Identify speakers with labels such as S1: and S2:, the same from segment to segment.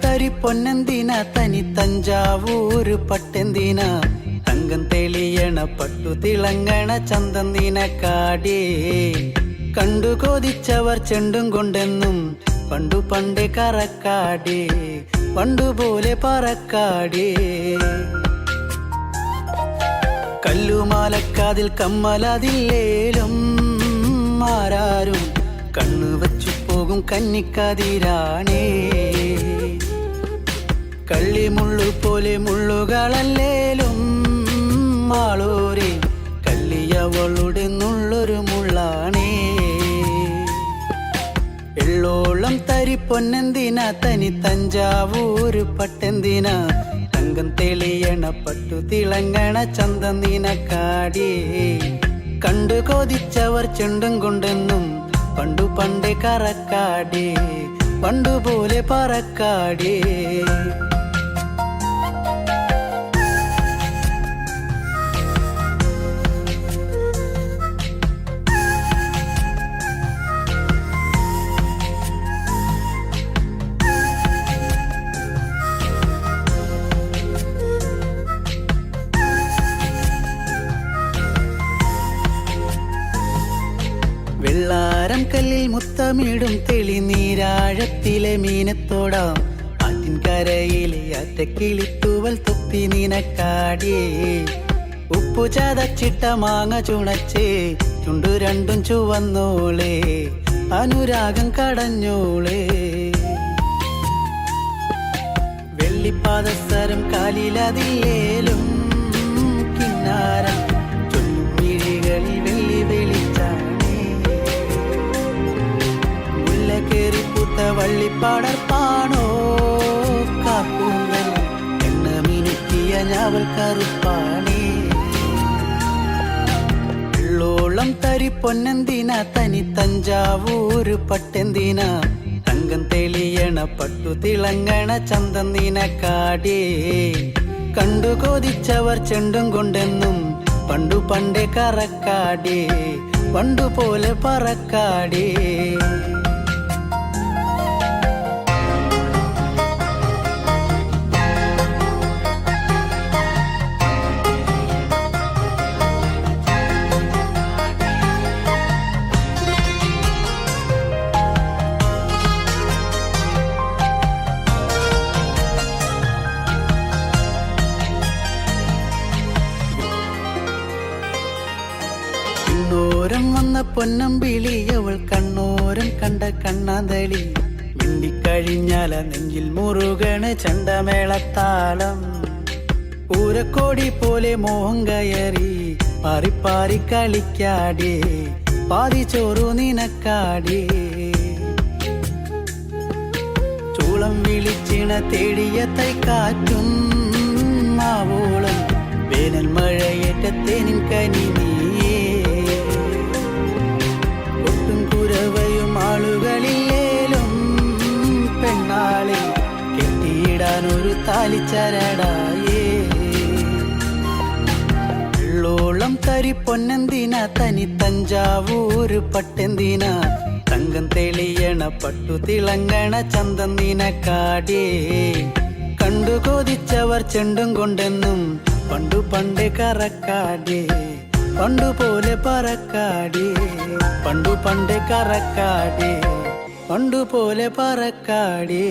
S1: തരി പൊന്നെന്തിന തനി തഞ്ചാവൂര് പട്ടെന്തിന തങ്കം തെളിയണ പട്ടു തിളങ്ങണ ചന്തന്തിന കാടേ കണ്ടു കൊതിച്ചവർ ചെണ്ടും കൊണ്ടെന്നും പണ്ടു പണ്ടേ കറക്കാടേ പണ്ടുപോലെ പറക്കാടേ കല്ലുമാലക്കാതിൽ കമ്മലതില്ലേലും ആരാരും കണ്ണു വച്ചു പോകും കന്നിക്കതിരാണേ കള്ളിമുള്ളു പോലെ മുള്ളുകളല്ലേലും ആളൂരെ കള്ളിയവളുടെ നുള്ളൊരു മുള്ളാണേ എള്ളോളം തരി പൊന്നെന്തിന തനി തഞ്ചാവൂര് പട്ടെന്തിന തങ്കം തെളിയണ പട്ടു തിളങ്ങണ ചന്തന്തിന കാടേ കണ്ടു കൊതിച്ചവർ ചെണ്ടും കൊണ്ടെന്നും പണ്ടു പണ്ടേ കറക്കാടേ പണ്ടുപോലെ പറക്കാടേ വെള്ളാരം കല്ലിൽ മുത്തമിടും തെളിനീരാഴത്തിലെ മീനത്തോടാം ആറ്റിൻകരയിലെ അറ്റക്കിളിത്തൂവൽ തൊപ്പി നിനക്കാടേ ഉപ്പു ചതച്ചിട്ട മാങ്ങ ചുണച്ചേ ചുണ്ടു രണ്ടും ചുവന്നോളേ അനുരാഗം കടഞ്ഞോളേ വെള്ളിപ്പാദസരം കാലിലതിലേലും കിന്നാരം ചൊല്ലും മിഴികളിൽ വെള്ളി വെളിച്ചാണേ കേറിപ്പൂത്ത വള്ളിപ്പാടർപ്പാണോ കാക്കൂന്തൽ എണ്ണ മിനുക്കിയ ഞാവൽ കറുപ്പാണേ എള്ളോളം തരി പൊന്നെന്തിന തനി തഞ്ചാവൂര് പട്ടെന്തിന തങ്കം തെളിയണ പട്ടു തിളങ്ങണ ചന്തന്തിന കാടേ കണ്ടു കൊതിച്ചവർ ചെണ്ടും കൊണ്ടെന്നും പണ്ടു പണ്ടേ കറക്കാടേ പണ്ടുപോലെ പറക്കാടേ വന്ന പൊന്നമ്പിളി അവൾ കണ്ണോരം കണ്ട കണ്ണാന്തളി മിണ്ടിക്കഴിഞ്ഞാല നെഞ്ചിൽ മുറുകണ ചണ്ടമേളത്താളം പൂരക്കോടി പോലെ മോഹം കയറി പാറിപ്പാറി കളിക്കാടേ പാതി ചോറു നിനക്കാടേ ചൂളം വിളിച്ചിണ തേടിയ തൈക്കാറ്റും മാവോളം വേനൽ മഴയേറ്റ തേനിൻ കനി നീയേ കുരവയും ആളുകളിലേലും പെണ്ണാളെ കെട്ടിയിടാനൊരു താലിച്ചരടായേ എള്ളോളം തരി പൊന്നെന്തിന തനി തഞ്ചാവൂര് പട്ടെന്തിന തങ്കം തെളിയണ പട്ടു തിളങ്ങണ ചന്തന്തിന കാടേ കണ്ടു കൊതിച്ചവർ ചെണ്ടും കൊണ്ടെന്നും പണ്ടു പണ്ടേ കറക്കാടേ പണ്ടുപോലെ പറക്കാടേ പണ്ടു പണ്ടേ കറക്കാടേ പണ്ടുപോലെ പറക്കാടേ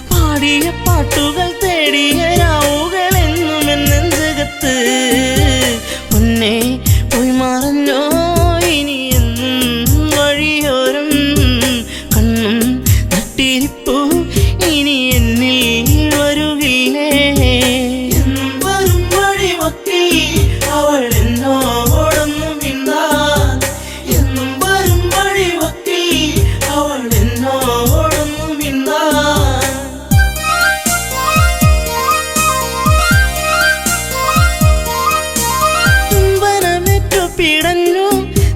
S2: പാടിയ പാട്ടുകൾ തേടിയ രാവുകൾ എന്നും എന്നെഞ്ചകത്ത് പൊന്നെ പോയി മറഞ്ഞോ ഇനി എന്നും വഴിയോരം കണ്ണും നട്ടിരിപ്പു ഇനി എന്നിൽ വരുകില്ലേ എന്നും വരും വഴിവക്കിൽ അവൾ എന്നോടൊന്നു മിണ്ടാൻ എന്നും വരും വഴിവക്കിൽ അവൾ എന്നോടൊന്നു മിണ്ടാൻ ചുംബനമേറ്റു പിടഞ്ഞു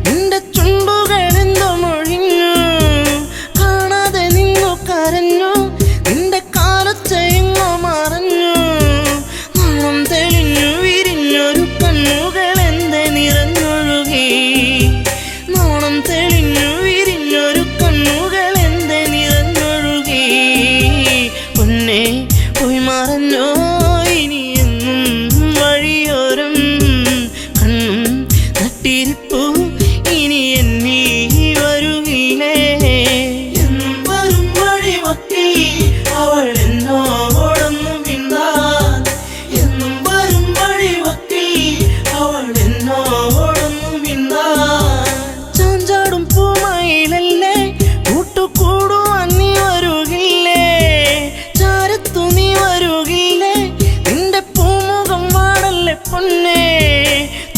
S2: നിന്റെ ചുണ്ടുകളെന്തോ മൊഴിഞ്ഞു കാണാതെ നിന്നു കരഞ്ഞു നിന്റെ കാലച്ചെങ്ങോ മറഞ്ഞു നാളം തെളിഞ്ഞു വിരിഞ്ഞൊരു കണ്ണുകളെന്തെ നിറഞ്ഞൊഴുകി നാളം തെളിഞ്ഞു വിരിഞ്ഞൊരു കണ്ണുകളെന്തെ നിറഞ്ഞൊഴുകി പൊന്നെ പോയി മറഞ്ഞോ ഇനി എന്നും വഴിയോരം കണ്ണും നട്ടിരിപ്പു ഇനി എന്നിൽ വരുകില്ലേ എന്നും വരും വഴിവക്കിൽ അവൾ എന്നോടൊന്നു മിണ്ടാൻ എന്നും വരും വഴിവക്കിൽ അവൾ എന്നോടൊന്നു മിണ്ടാൻ ചാഞ്ചാടും പൂമയിലല്ലേ കൂട്ടുകൂടുവാൻ നീ വരുകില്ലേ ചാരത്തു നീ വരുകില്ലേ നിന്റെ പൂമുഖം വാടല്ലേ പൊന്നേ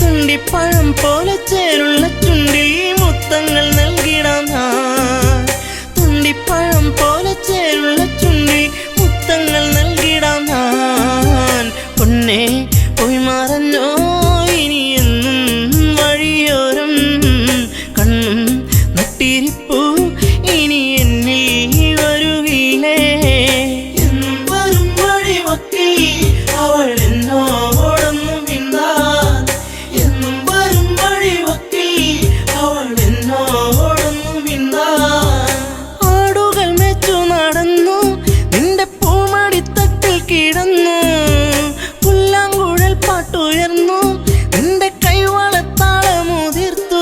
S2: തുണ്ടിപ്പഴം പോലെ ചേരുള്ള ചുണ്ടിൽ മുത്തങ്ങൾ നൽകിടാം ഞാൻ തുണ്ടിപ്പഴം പോലെ ചേരുള്ള ചുണ്ടിൽ മുത്തങ്ങൾ നൽകിടാം ഞാൻ പൊന്നെ പോയി മറഞ്ഞോ ഇനി എന്നും വഴിയോരം കണ്ണും നട്ടിരിപ്പു ഇനി എന്നിൽ വരുകില്ലേ എന്നും വരും വഴിവക്കിൽ അവൾ എന്നോടൊന്നു മിണ്ടാൻ എന്നും വരും വഴിവക്കിൽ അവൾ എന്നോടൊന്നു മിണ്ടാൻ ആടുകൾ മേച്ചു നടന്നു നിന്റെ പൂമടിത്തട്ടിൽ കിടന്നു പുല്ലാങ്കുഴൽ പാട്ടുയർന്നു നിന്റെ കൈവളത്താളമുതിർത്തു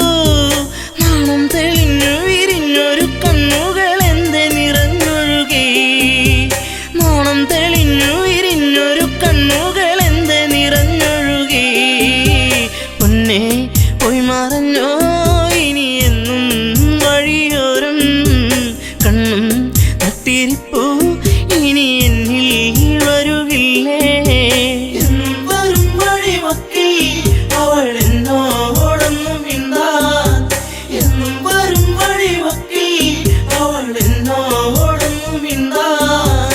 S2: നാണം തെളിഞ്ഞു വിരിഞ്ഞൊരു കണ്ണുകൾ എന്തെ നിറഞ്ഞൊഴുകി നാണം തെളിഞ്ഞു വിരിഞ്ഞൊരു കണ്ണുകൾ എന്തെ നിറഞ്ഞൊഴുകി പൊന്നെ പോയി മറഞ്ഞോ ഇനി എന്നും വഴിയോരം കണ്ണും നട്ടിരിപ്പു ഇനി എന്നിൽ വരുകില്ലേ എന്നും വരും വഴിവക്കിൽ അവൾ എന്നോടൊന്നു മിണ്ടാൻ എന്നും വരും വഴിവക്കിൽ അവൾ എന്നോടൊന്നു മിണ്ടാൻ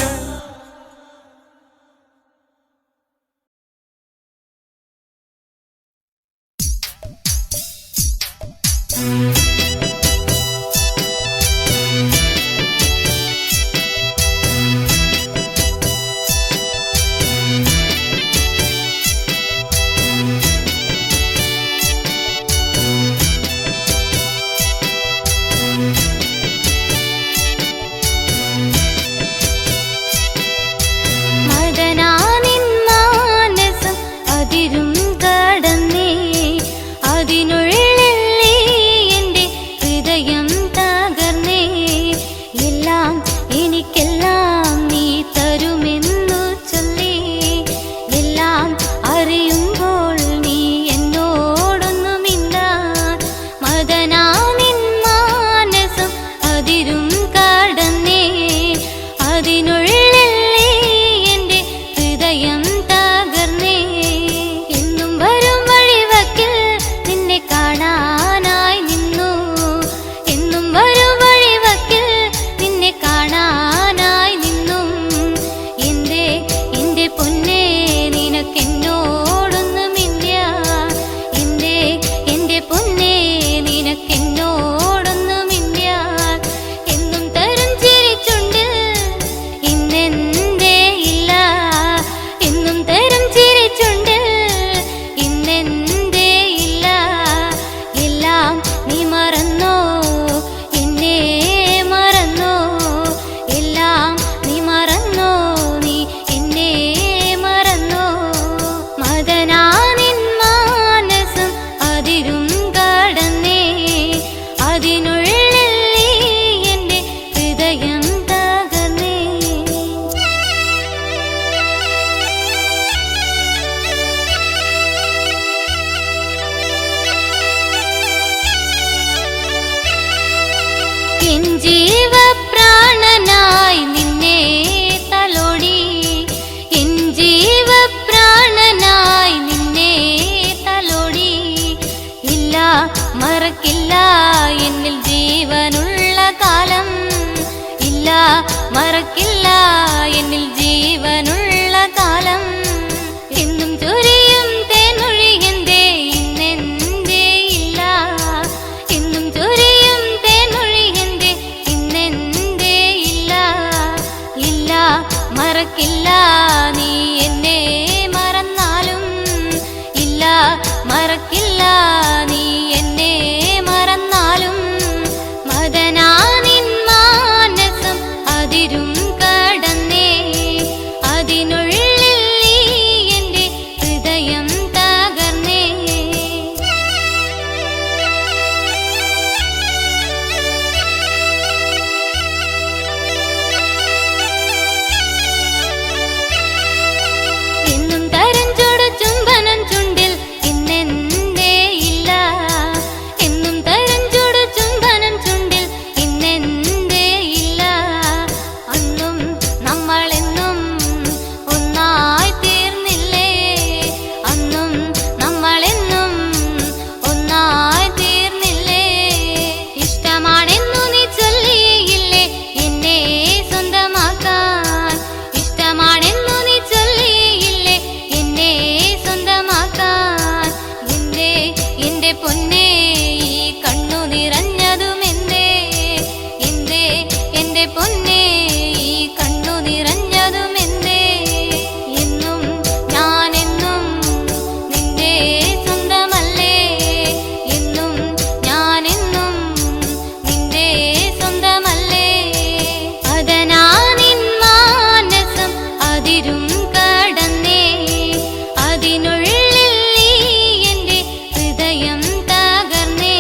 S3: മദനാനിൻ മാനസം അതിരും കടന്നേ അതിനുള്ളിൽ നീ എൻ്റെ ഹൃദയം തകർന്നേ എല്ലാം എനിക്കെല്ലാം നീ തരുമെന്നു ചൊല്ലി എല്ലാം അറിയുമ്പോൾ നീ എന്നോടൊന്നു മിണ്ടാൻ മദനാനിൻ മാനസം അതിരും കടന്നേ അതിനുള്ളിൽ നീ എൻ്റെ ഹൃദയം തകർന്നേ എന്നും വരും വഴിവക്കിൽ നിന്നെ കാണാനായി നിന്നു എന്നും വരും വഴിവക്കിൽ നിന്നെ കാണാനായി മറക്കില്ല നീ എന്നെ മറന്നാലും ഇല്ല മറക്കില്ല നീ എന്നെ മറന്നാലും മദനാ നിൻ മാനസം അതിരും കടന്നേ അതിനുള്ളിൽ നീ എൻ്റെ ഹൃദയം തകർന്നേ എന്നും തരഞ്ചോട് ചുംബനം ചുണ്ടിൽ ഇന്നെന്തേ ഇല്ല എന്നും തരഞ്ചോട് ചുംബനം ചുണ്ടിൽ ഇന്നെന്തേ ഇല്ല അന്നും നമ്മളെന്നും ഒന്നായി തീർന്നില്ലേ അന്നും നമ്മളെന്നും ഒന്നായി തീർന്നില്ലേ ഇഷ്ടമാണെന്നു നീ ചൊല്ലിയില്ലേ എന്നെ സ്വന്തമാക്കാൻ ഇഷ്ടമാണെന്നു നീ ചൊല്ലിയില്ലേ എന്നെ സ്വന്തമാക്കാൻ എന്റെ പൊന്നേ ഈ കണ്ണു നിറഞ്ഞതുമെന്തേ എന്റെ പൊന്നേ ഈ കണ്ണു നിറഞ്ഞതുമെന്തേ എന്നും ഞാനെന്നും നിന്റെ സ്വന്തമല്ലേ എന്നും ഞാനെന്നും നിന്റെ സ്വന്തമല്ലേ അതനാ നിൻ മാനസം അതിരും കടന്നേ അതിനുള്ളിൽ നീ എൻ്റെ ഹൃദയം തകർന്നേ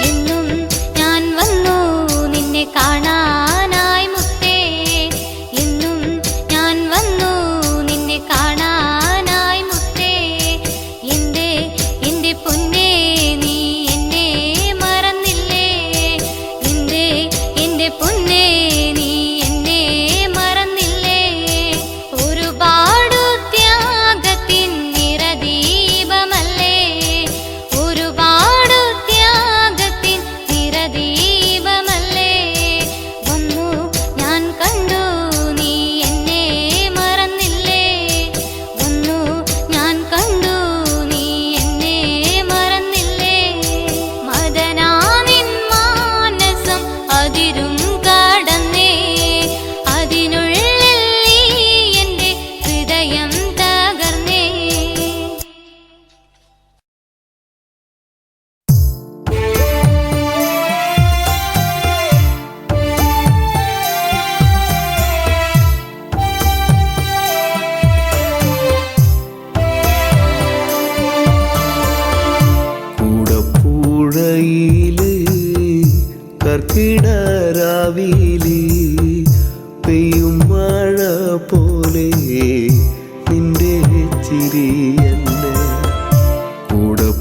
S3: എന്നും ഞാൻ വന്നു നിന്നെ കാണാനായി മുത്തേ എന്നും ഞാൻ വന്നു നിന്നെ കാണാനായി മുത്തേ എന്റെ പൊന്നേ നീ എന്നെ മറന്നില്ലേ എന്റെ പൊന്നേ നീ എന്നെ മറന്നില്ലേ ഒരുപാടു ത്യാഗത്തിൻ നിറദീപമല്ലേ ഒരുപാടു ത്യാഗത്തിൻ നിറദീപമല്ലേ വന്നു ഞാൻ കണ്ടു നീ എന്നെ മറന്നില്ലേ വന്നു ഞാൻ കണ്ടു നീ എന്നെ മറന്നില്ലേ മദനാ നിൻ മാനസം അതിരും കടന്നേ അതിനുള്ളിൽ നീ എൻ്റെ ഹൃദയം തകർന്നേ
S1: കൂടപ്പുഴയില് കർക്കിടരാവില് പെയ്യും മഴ പോലെ നിന്റെ ചിരിയല്ലേ കൂടപ്പുഴയില്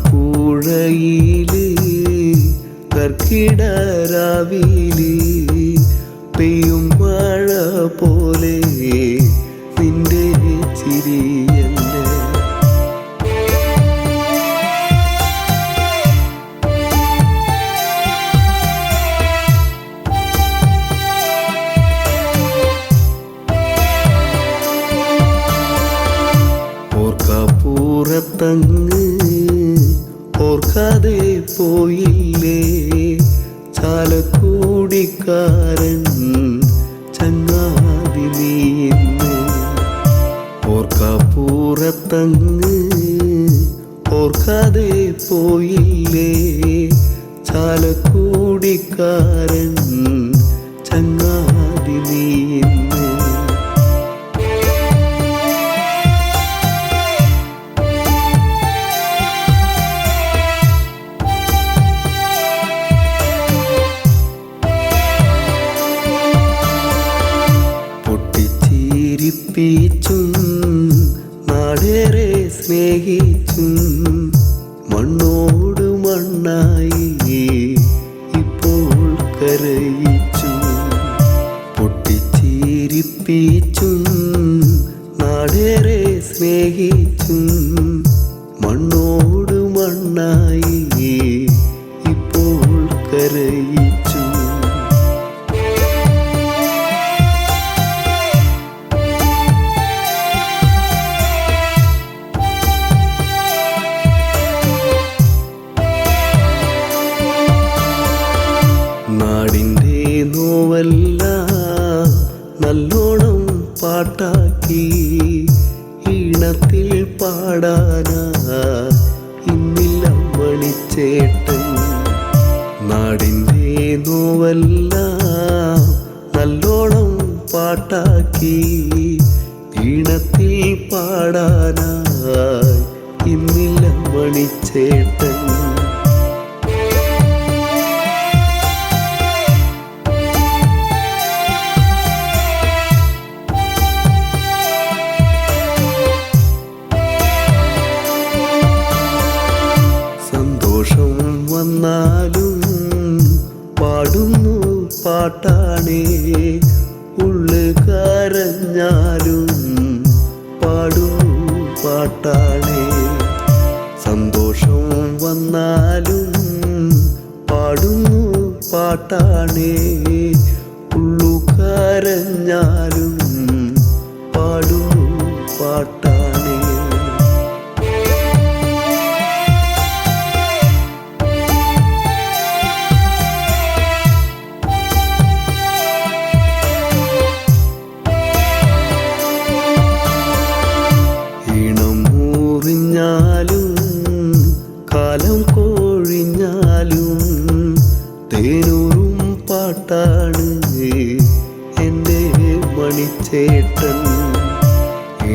S1: കർക്കിടരാവില് പെയ്യും മഴ പോലെ നിന്റെ ചിരിയല്ലേ ഓർക്കപ്പുറത്തങ്ങ് ഓർക്കാതെ പോയില്ലേ ചാലക്കുടിക്കാരൻ ചങ്ങാതി നീ ഇന്ന് ഓർക്കപ്പുറത്തങ്ങ് ഓർക്കാതെ പോയില്ലേ ചാലക്കുടിക്കാരൻ ചങ്ങാതി നീ ഇന്ന് പൊട്ടിച്ചിരിപ്പിച്ചും നാടേറെ സ്നേഹിച്ചും മണ്ണോട് മണ്ണായി ഇപ്പോൾ കരയിച്ചു പൊട്ടിച്ചിരിപ്പിച്ചും നാടേറെ സ്നേഹിച്ചും മണ്ണോട് മണ്ണായി ഇപ്പോൾ കരയിച്ചു ഈണത്തിൽ പാടാനാ ഇന്നില്ല മണിച്ചേട്ടൻ. നാടിൻ്റെ നോവെല്ലാം നല്ലോണം പാട്ടാക്കി ഈണത്തിൽ പാടാനായി ഇന്നില്ല മണിച്ചേട്ടൻ. സന്തോഷം വന്നാലും പാടുന്നു പാട്ടാണേ, ഉള്ളു കരഞ്ഞാലും പാടുന്നു പാട്ടാണേ. സന്തോഷം വന്നാലും പാടുന്നു പാട്ടാണേ, ഉള്ളു കരഞ്ഞാലും പാടുന്നു പാട്ടാണേ. കാലം കോഴിഞ്ഞാലും തേനൂറും പാട്ടാണ് എൻ്റെ മണിച്ചേട്ടൻ.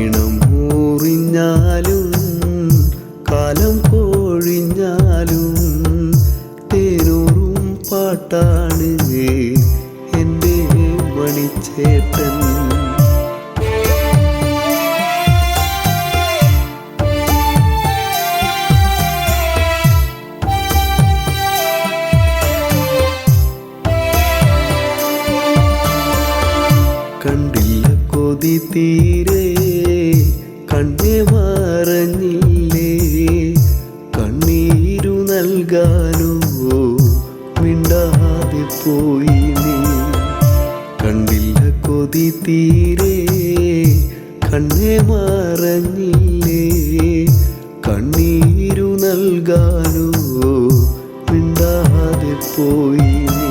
S1: ഇണം മൂറിഞ്ഞാലും കാലം കോഴിഞ്ഞാലും തേനൂറും പാട്ടാണ് എൻ്റെ മണിച്ചേട്ടൻ. കണ്ടില്ല കൊതി തീരെ കണ്ണേ മറഞ്ഞില്ലേ, കണ്ണീരു നൽകാനോ മിണ്ടാതെ പോയി നീ. കണ്ടില്ല കൊതി തീരെ കണ്ണേ മറഞ്ഞില്ലേ, കണ്ണീരു നൽകാനോ മിണ്ടാതെ പോയി നീ.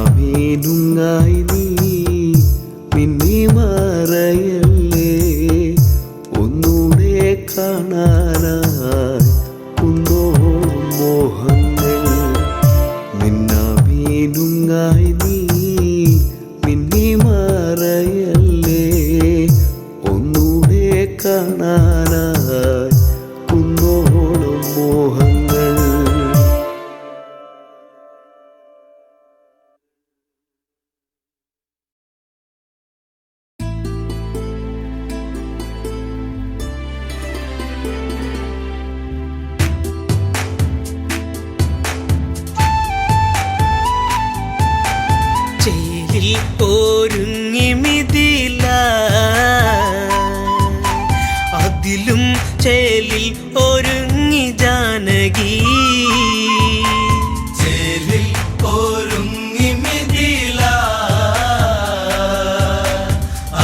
S1: മിന്നാമീനുങ്ങായി നീ മിന്നി മറയല്ലേ, ഒന്നൂടെ കാണാനായി കുന്നോളം മോഹങ്ങൾ. മിന്നാമീനുങ്ങായി നീ മിന്നി മറയല്ലേ, ഒന്നൂടെ കാണാനായി കുന്നോളം മോഹങ്ങൾ.
S2: ചേലിൽ ഒരുങ്ങി മിഥില, അതിലും ചേലിൽ ഒരുങ്ങി ജാനകി.
S4: ചേലിൽ ഒരുങ്ങി മിഥില,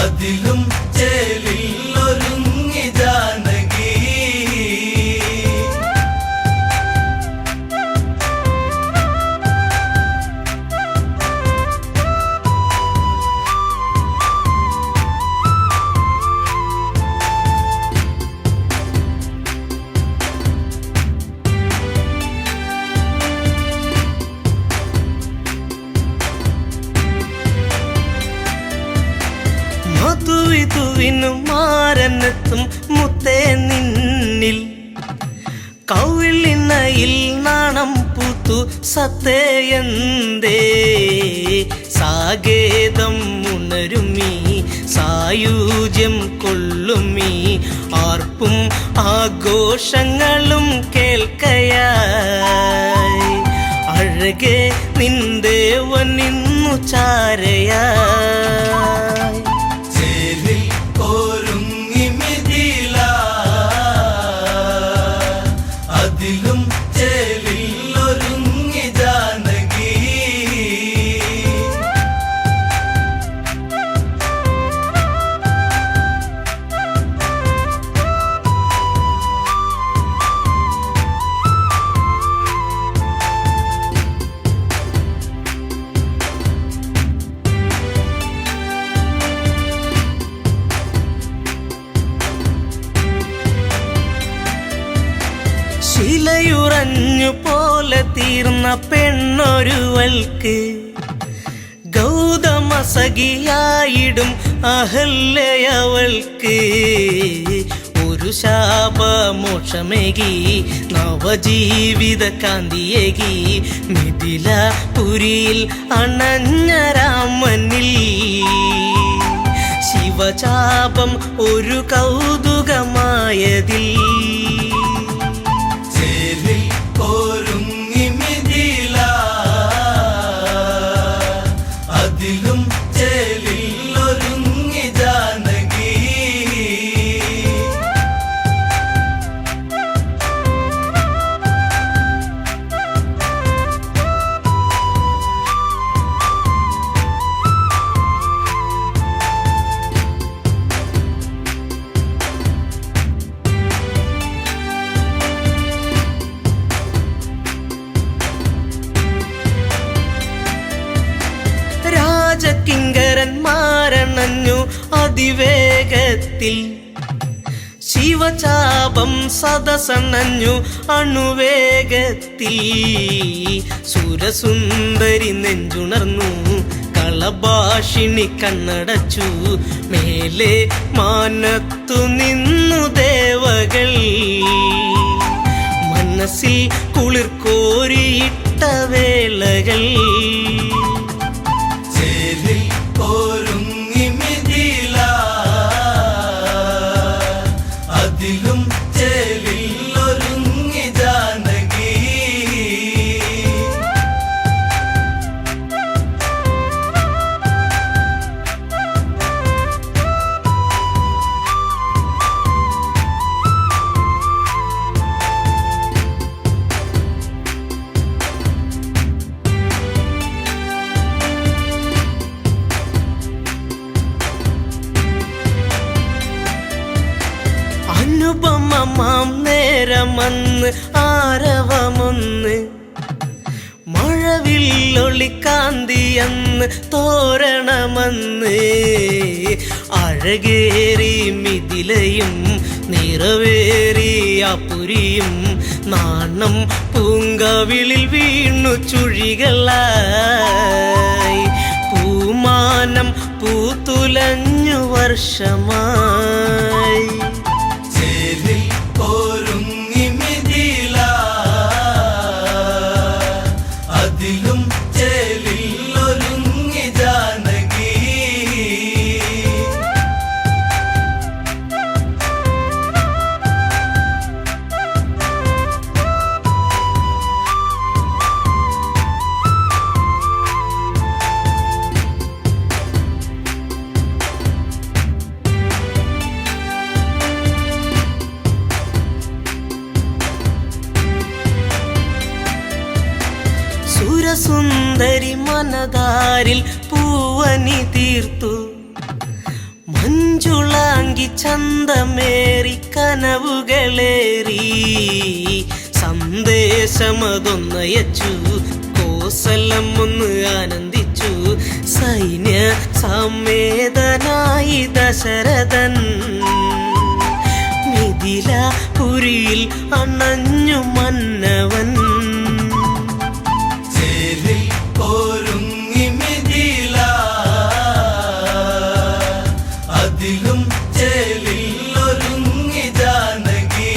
S4: അതിലും ചേലിൽ ഒരുങ്ങി ജാനകി.
S2: മധുവിധുവിനും മാരനെത്തും മുത്തേ നിന്നിൽ, കൗളിനയിൽ നാണം പൂത്തു സത്തേയന്തേ. സാകേതം ഉണരുമീ സായുജ്യം കൊള്ളുമീ, ആർപ്പും ആഘോഷങ്ങളും കേൾക്കയായി. അഴകെ നിന്ദേവൻ നിന്നു ചാരയായി.
S4: ചേലിൽ ഒരുങ്ങി മിഥില, അതിലും ചേലിൽ ഒരുങ്ങി ജാനകി.
S2: ശിലയുറഞ്ഞു പോലെ തീർന്ന പെണ്ണൊരുവൾക്ക് ഗൗതമ സഖിയായിടും അഹല്യവൾക്ക് ഒരു ശാപമോക്ഷമേകി നവജീവിത കാന്തിയേകി മിഥിലപുരിയിൽ അണഞ്ഞ രാമനിൽ ശിവചാപം ഒരു കൗതുകമായതിൽ
S4: ചേലിൽ ഒരുങ്ങി മിഥില അതിലും ചേലിൽ ഒരുങ്ങി ജാനകി
S2: രാജകിങ്കരന്മാരണഞ്ഞു അതിവേഗത്തിൽ ശിവചാപം സദസണഞ്ഞു അണുവേഗത്തിൽ സുരസുന്ദരി നെഞ്ചുണർന്നു കളഭാഷിണി കണ്ണടച്ചു മേലെ മാനത്തു നിന്നു ദേവകൾ മനസ്സിൽ കുളിർ കോരിയിട്ട വേളകൾ
S4: ചേലിൽ ഒരുങ്ങി മിഥില അതിലും ചേലിൽ ഒരുങ്ങി ജാനകി
S2: അനുപമമാം നേരമന്ന് ആരവമൊന്ന് മഴവില്ലൊളിക്കാന്തിയെന്ന് തോരണമന്ന് അഴകേറി മിഥിലയും നിറവേറി അപുരിയും നാണം പൂങ്കവിളിൽ വീണു ചുഴികളായി പൂമാനം പൂത്തുലഞ്ഞു വർഷമായി
S4: ചേലിൽ ഒരുങ്ങി മിഥില അതിലും ചേലിൽ ഒരുങ്ങി ജാനകി
S2: സുരസുന്ദരി മനതാരിൽ പൂവനി തീർത്തു മഞ്ജുളാങ്കി ചന്തമേറി കനവുകളേറി സന്ദേശമതൊന്നയച്ചു കോസലം ഒന്ന് ആനന്ദിച്ചു സൈന്യ സമേതനായി ദശരഥൻ മിഥിലപുരിയിൽ അണഞ്ഞു മന്നവൻ
S4: ചേലിൽ ഒരുങ്ങി മിഥില അതിലും ചേലിൽ ഒരുങ്ങി ജാനകി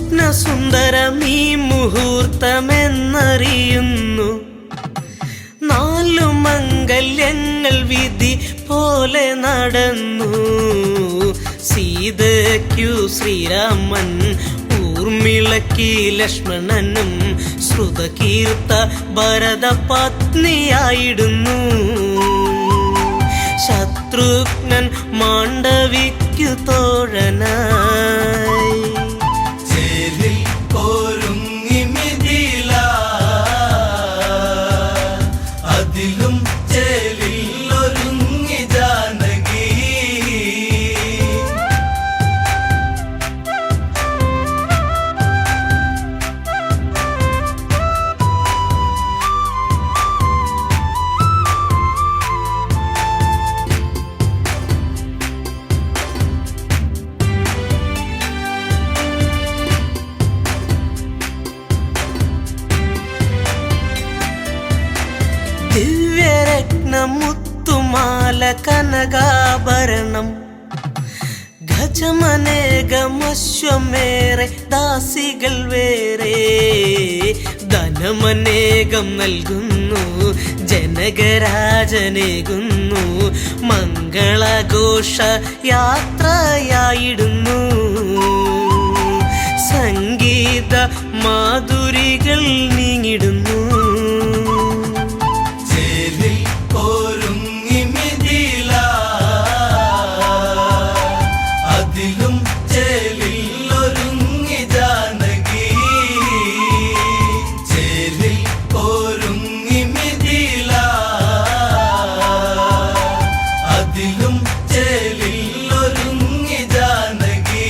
S2: സ്വപ്നസുന്ദരമീ മുഹൂർത്തമെന്നറിയുന്നു നാലു മംഗല്യങ്ങൾ വിധി പോലെ നടന്നു സീതയ്ക്കു ശ്രീരാമൻ ഊർമിളയ്ക്ക് ലക്ഷ്മണനും ശ്രുതകീർത്ത ഭരത പത്നിയായിടുന്നു ശത്രുഘ്നൻ മാണ്ഡവിക്കു തോഴനായി
S4: ചേലിൽ ഒരുങ്ങി മിഥില
S2: രത്നമുത്തുമാല കനകാഭരണം ഗജമനേകമശ്വമേറെ ദാസികൾ വേറെ ധനമനേകം നൽകുന്നു ജനകരാജനേകുന്നു മംഗളഘോഷ യാത്രയായിടുന്നു സംഗീത മാധുരികൾ നീങ്ങിടുന്നു
S4: ചേലിൽ ഒരുങ്ങി മിഥില അതിലും ചേലിൽ ഒരുങ്ങി ജാനകി ചേലിൽ ഒരുങ്ങി മിഥില അതിലും ചേലിൽ ഒരുങ്ങി ജാനകി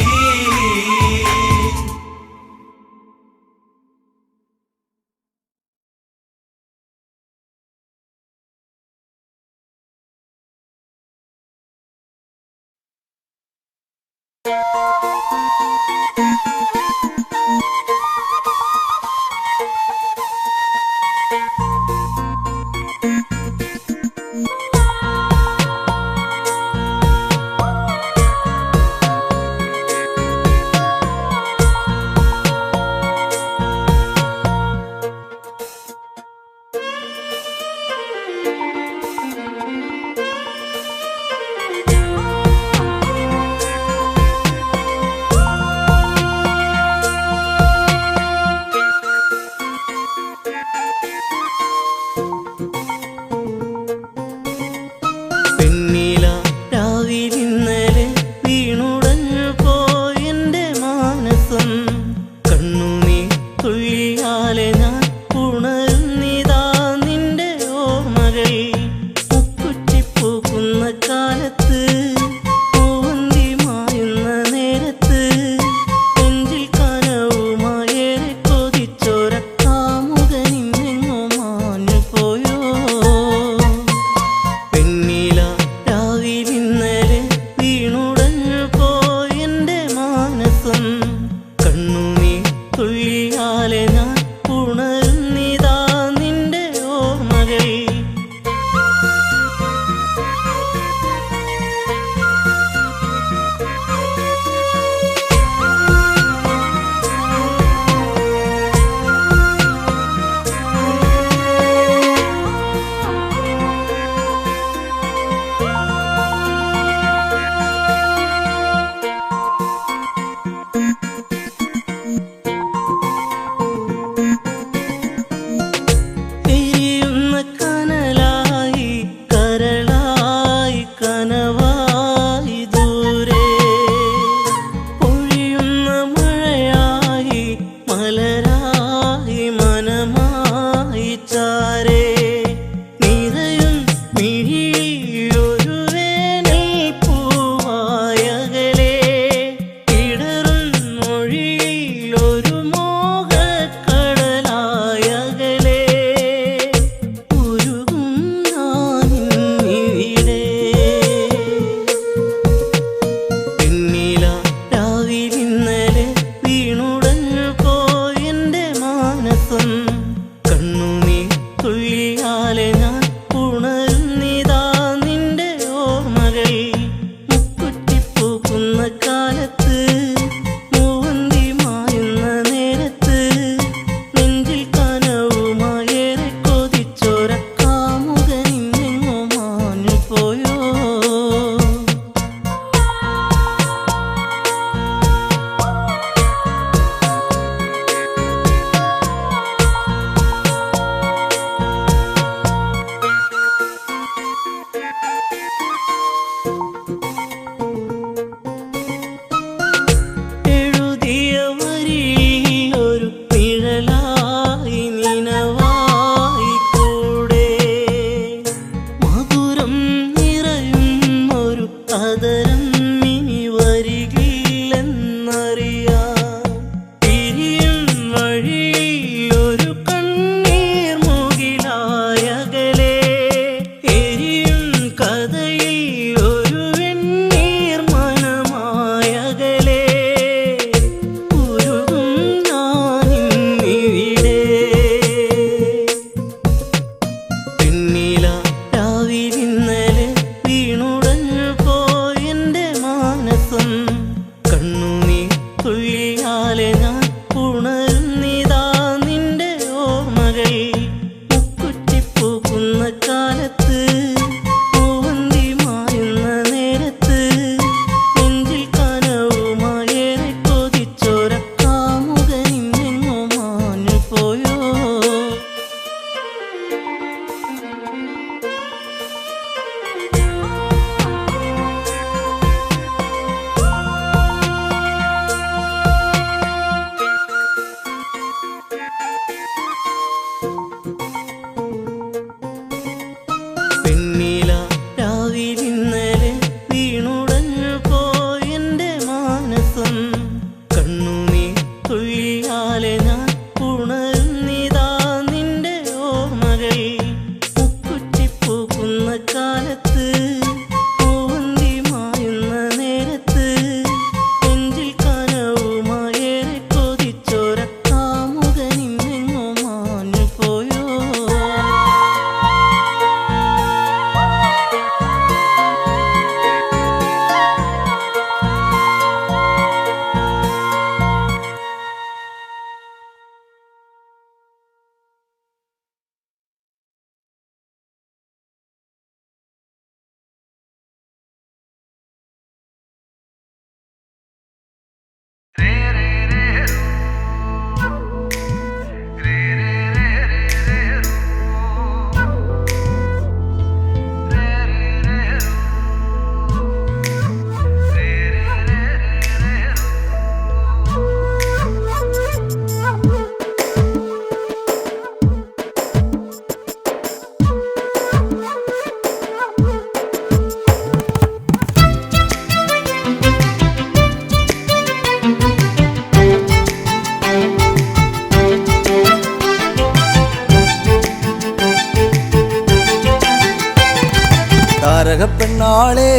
S5: പെണ്ണാളെ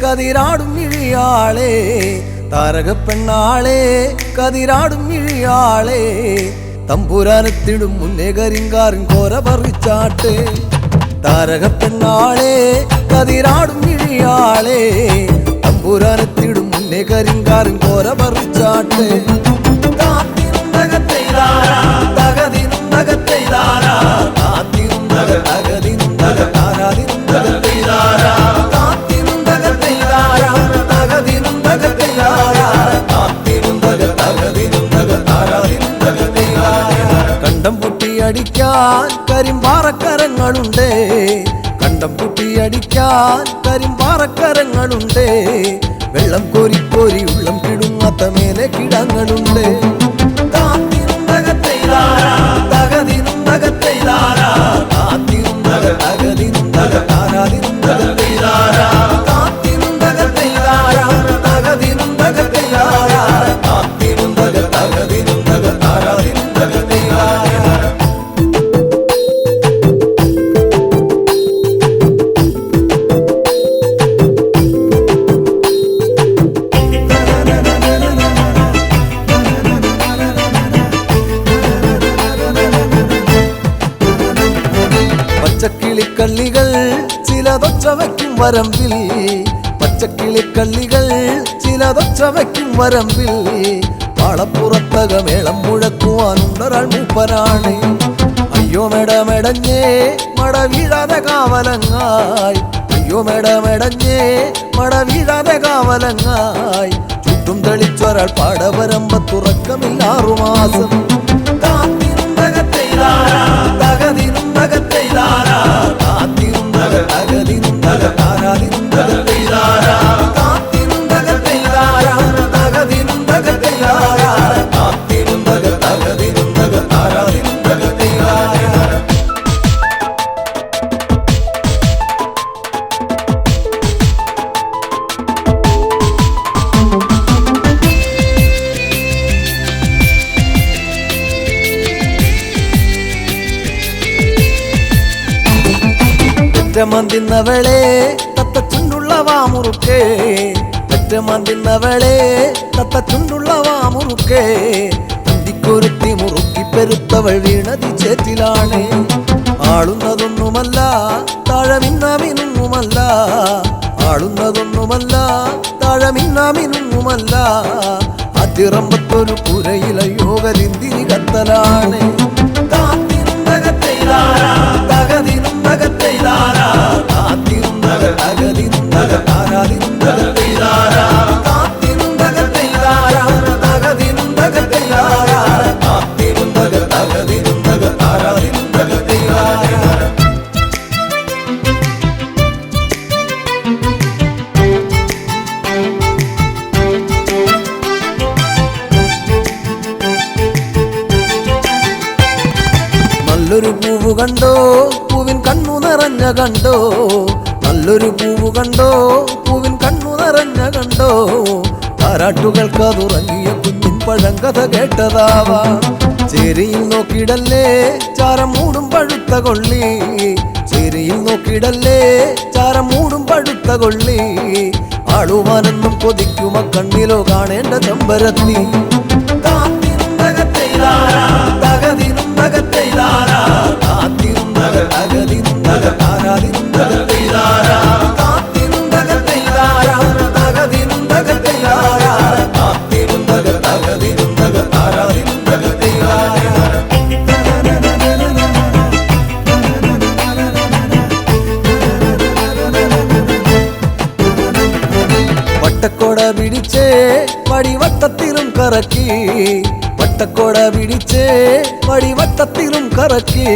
S5: കതിരാടും ഇഴിയാളെ താരക പെണ്ണാളെ കതിരാടും ഇഴിയാളെ തമ്പുരാനെത്തിടും മുന്നേ കരിങ്കാറിൻ കോര പറിച്ചാട്ടെ താരക പെണ്ണാളെ കതിരാടും ഇഴിയാളെ തമ്പുരാനെത്തിടും മുന്നേ കരിങ്കാറിൻ കോര പറിച്ചാട്ടെ കണ്ടം പൊട്ടിയടിക്കാൻ കരിമ്പാറക്കരങ്ങളുണ്ട് കണ്ടം പൊട്ടിയടിക്കാൻ കരിമ്പാറക്കരങ്ങളുണ്ട് വെള്ളം കോരി കോരി ഉള്ളം കിടുങ്ങാത്ത മേലെ കിടങ്ങളുണ്ട് പച്ചക്കിളിക്കള്ളികൾ ചിലതൊച്ച വയ്ക്കും വരമ്പിൽ പച്ചക്കിളിക്കള്ളികൾ ചിലതൊച്ച വയ്ക്കും വരമ്പിൽ പാളപ്പുറത്തക മേളം മുഴക്കുവാനുണ്ടൊരാൾ മൂപ്പനാണ് അയ്യോ മെടമെടഞ്ഞേ മട വീഴാതെ കാവലങ്ങായി അയ്യോ മെടമെടഞ്ഞേ മട വീഴാതെ കാവലങ്ങായി ചുറ്റും തെളിച്ചൊരാൾ പാടവരമ്പത്തുറക്കമില്ലാറു മാസം പെറ്റമന്തിന്നവളെ തത്തച്ചുണ്ടുള്ള വാമുറുക്കേ പെറ്റമന്തിന്നവളെ തത്തച്ചുണ്ടുള്ള വാമുറുക്കേ അന്തിക്കൊരുത്തി മുറുക്കി പെരുത്തവൾ വീണതി ചേറ്റിലാണ് ആളുന്നതൊന്നുമല്ല താഴമിന്നാമിനുങ്ങുമല്ല ആളുന്നതൊന്നുമല്ല താഴമിന്നാമിനുങ്ങുമല്ല അതിറമ്പത്തൊരു പുരയില യോഗലിന്തിരി കത്തലാണ് നല്ലൊരു പൂവ് കണ്ടോ പൂവിൻ കണ്ണു നിറഞ്ഞ കണ്ടോ നല്ലൊരു പൂവ് കണ്ടോ പൂവിൻ കണ്ണു നിറഞ്ഞ കണ്ടോ താരാട്ടുകൾക്ക് അതുറങ്ങിയ കുഞ്ഞിൻ പഴങ്കഥ കേട്ടതാവാ ചേരിയിൽ നോക്കിയിടല്ലേ ചാരം മൂടും പഴുത്ത കൊള്ളി ചേരിയിൽ നോക്കിയിടല്ലേ ചാരം മൂടും പഴുത്ത കൊള്ളി ആളുവാനെന്നും കൊതിക്കുമ കണ്ണിലോ കാണേണ്ട ചെമ്പരത്തി വട്ടക്കോട പിടിച്ചേ വടിവട്ടത്തിലും കറക്കി വട്ടക്കോട പിടിച്ചേ വടിവട്ടത്തിലും കറക്കി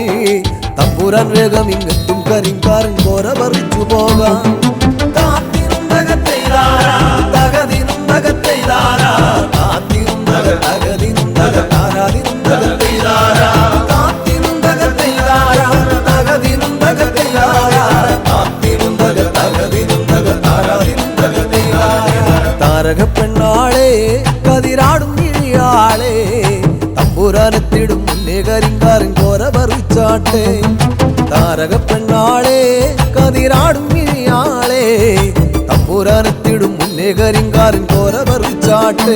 S5: തമ്പുരാൻ വേഗം ഇങ്ങെത്തും കരിങ്കാരൻ കോര പറിച്ചു പോകാം താരക പെണ്ണാളെ കതിരാടും ഇഴിയാളെ തമ്പുരാനെത്തിടും മുന്നേ കരിങ്കാരൻ കോര പറിച്ചാട്ടെ താരക പെണ്ണാളെ കതിരാടും ഇഴിയാളെ തമ്പുരാനെത്തിടും മുന്നേ കരിങ്കാരൻ കോര പറിച്ചാട്ടെ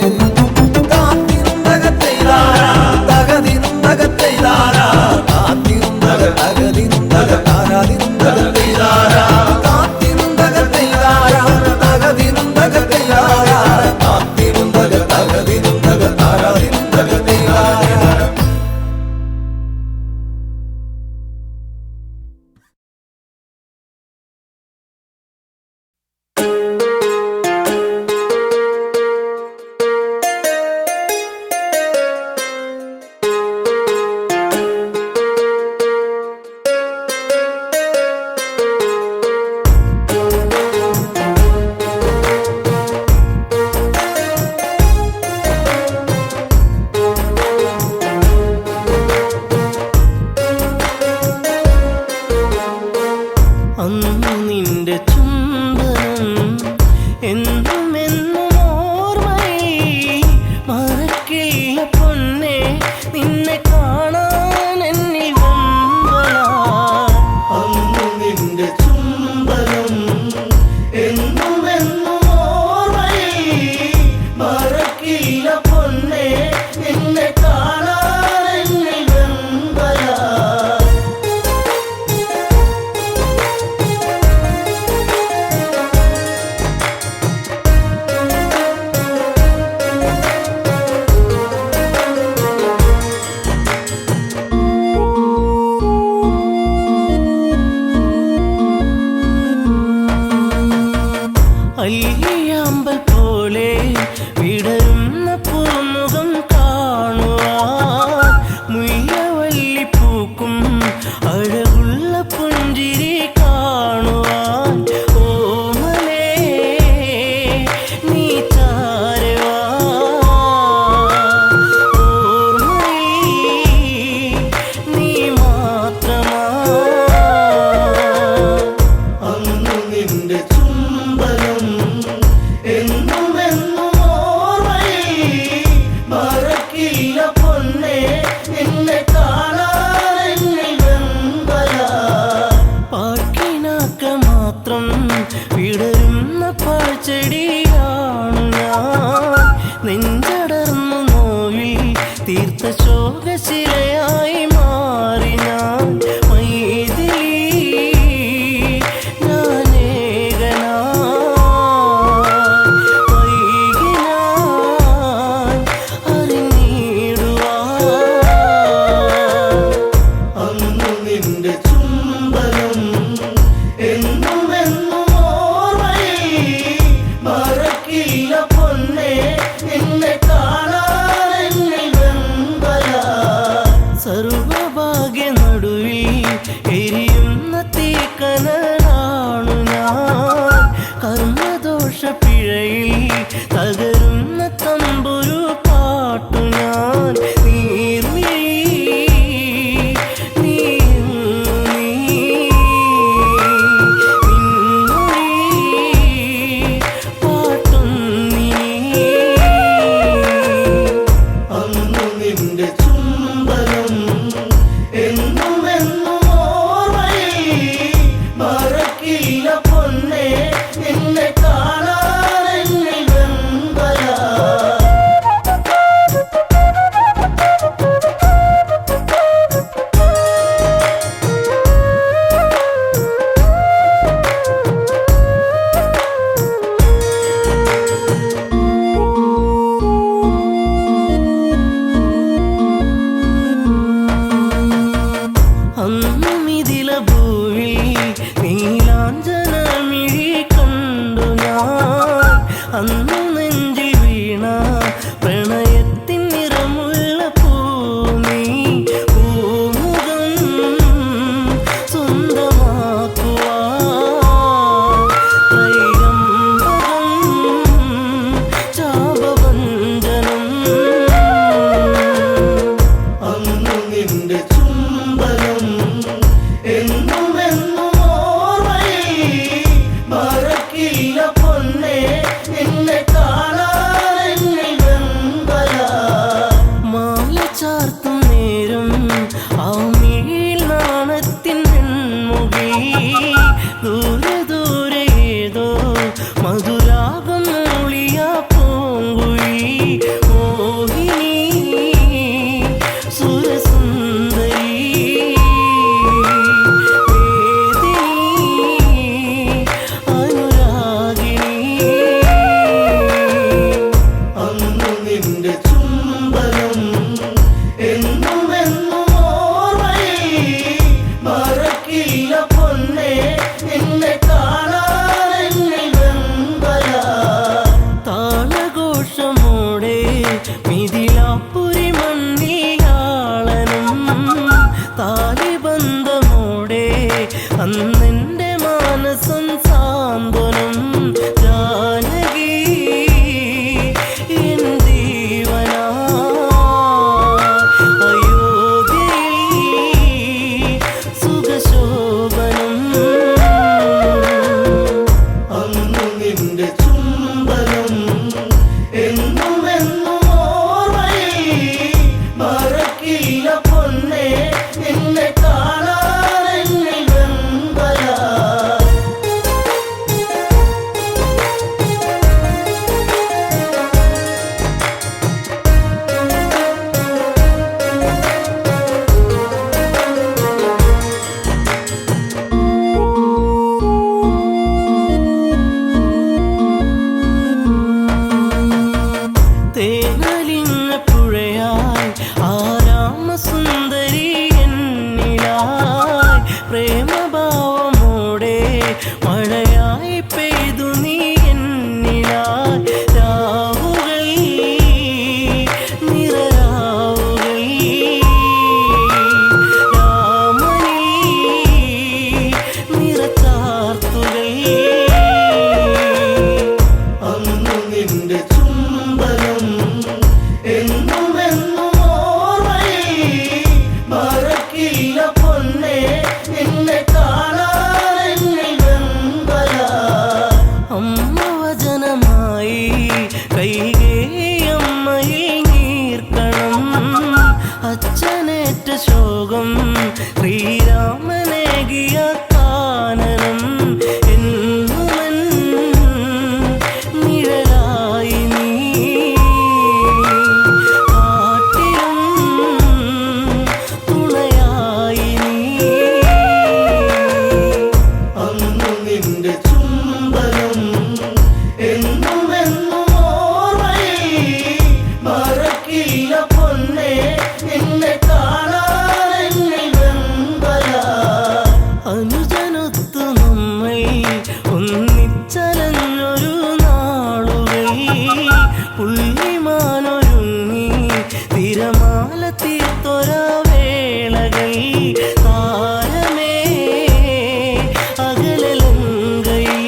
S2: അന്നു നിന്റെ ചുംബനം എന്നും എന്നും ഓർമ്മയിൽ മറക്കില്ല പൊന്നെ നിന്നെ കാണാൻ എന്നിൽ വമ്പളാ.
S4: അന്നു നിന്റെ ചുംബനം എന്നും എന്നും ഓർമ്മയിൽ മറക്കില്ല പൊന്നെ നിന്നെ കാണാൻ എന്നിൽ വെമ്പലാ.
S2: അല്ലിയാമ്പൽ പോലെ വിടരുന്ന പൂമുഖം കാണുവാൻ മുയ്യവല്ലി പൂക്കും അഴകുള്ള പുഞ്ചിരി കാണുവാൻ ഓമലേ നീ ചാരവാ ഓർമ്മയിൽ നീ മാത്രമാ.
S4: അന്നു നിന്റെ ചുംബനം എന്നും എന്നും ഓർമ്മയിൽ മറക്കില്ല പൊന്നെ നിന്നെ കാണാൻ എന്നിൽ വെമ്പലാ.
S2: പാക്കിനാക്ക മാത്രം വിടരുന്ന പാഴ്ചെടിയാണു ഞാൻ. നെഞ്ചടർന്നു നോവിൽ തീർത്ത ശോകശിലയായി മാറി ഞാൻ. മൈഥിലി ഞാനേകനായി വൈകിനാൻ അറിഞ്ഞിടുവാൻ.
S4: അന്നു നിന്റെ ചുംബനം എന്നും എന്നും ഓർമ്മയിൽ മറക്കില്ല പൊന്നെ നിന്നെ കാണാൻ എന്നിൽ വെമ്പലാ.
S2: സർവഭാഗ്യ നടുവിൽ എരിയുന്ന തീക്കനലാണു ഞാൻ. കർമ്മദോഷ പിഴയിൽ തകരുന്ന തമ്പുരു പാട്ടു ഞാൻ. നീർമിഴി നീ നിൻമൊഴി പാട്ടും നീ.
S4: അന്നു നിന്റെ ചുംബനം എന്നും എന്നും ഓർമ്മയിൽ മറക്കില്ല പൊന്നെ നിന്നെ കാണാൻ എന്നിൽ വെമ്പലാ.
S2: അന്നും ഇതില ഭൂവിൽ നീലാഞ്ജനമിഴി കണ്ടു ഞാൻ. അന്നു നെഞ്ചിൽ വീണ പ്രണയത്തിൻ നിറമുള്ള പൂമീ. പൂമുഖം സ്വന്തമാക്കുവാൻ ത്രൈകമ്പകം ചാപഭഞ്ജനം.
S4: അന്നു നിന്റെ ചുംബനം എന്നും എന്നും ഓർമ്മയിൽ മറക്കില്ല പൊന്നെ നിന്നെ കാണാൻ എന്നിൽ വെമ്പലാ.
S2: മാല ചാർത്തും നേരം ആ മിഴിയിൽ നാണത്തിൻ വെൺമുഖി. ദൂരെ ദൂരെ ഏതോ മധുര താലിബന്ധമോടെ അന്നെൻ്റെ മാനസം സാന്ത്വനം ജാനകി എൻ ജീവനാ അയോധ്യയിൽ സുഖശോഭനം
S4: അന്നു നിന്റെ ചുംബനം എന്നും എന്നും ഓർമ്മയിൽ മറക്കില്ല പൊന്നേ നിന്നെ കാണാൻ വെമ്പലാ
S2: തേനലിഞ്ഞ പുഴയായി ആരാമസുന്ദരി എന്നിലായി പ്രേമഭാവമോടെ മഴയായി പെയ്തു നീ എന്നിലായി രാവുകൾ നിറരാവുകൾ രാമനിൽ നിറച്ചാർത്തുകൾ
S4: അന്നു നിന്റെ ചുംബനം എന്നും എന്നും ഓർമ്മയിൽ മറക്കില്ല പൊന്നേ നിന്നെ കാണാൻ വെമ്പലാ
S2: അമ്മ വചനമായി കൈകേയമ്മയിൽ നീർക്കണം അച്ഛനേറ്റ ശോകം ശ്രീരാമനേകിയ കാനനം എന്നുമൻ നിഴലായി നീ കാട്ടിലും തുണയായി നീ
S4: അന്നു നിന്റെ ചുംബനം എന്നും എന്നും ഓർമ്മയിൽ മറക്കില്ല പൊന്നേ നിന്നെ കാണാൻ വെമ്പലാ
S2: അനുജനൊത്തു നമ്മൾ ഒന്നിച്ചലഞ്ഞൊരു നാളുകൾ പുള്ളിമാനൊരുങ്ങി തിരമാല തീർത്തൊര വേളകൾ താരമേ അകലങ്കയിൽ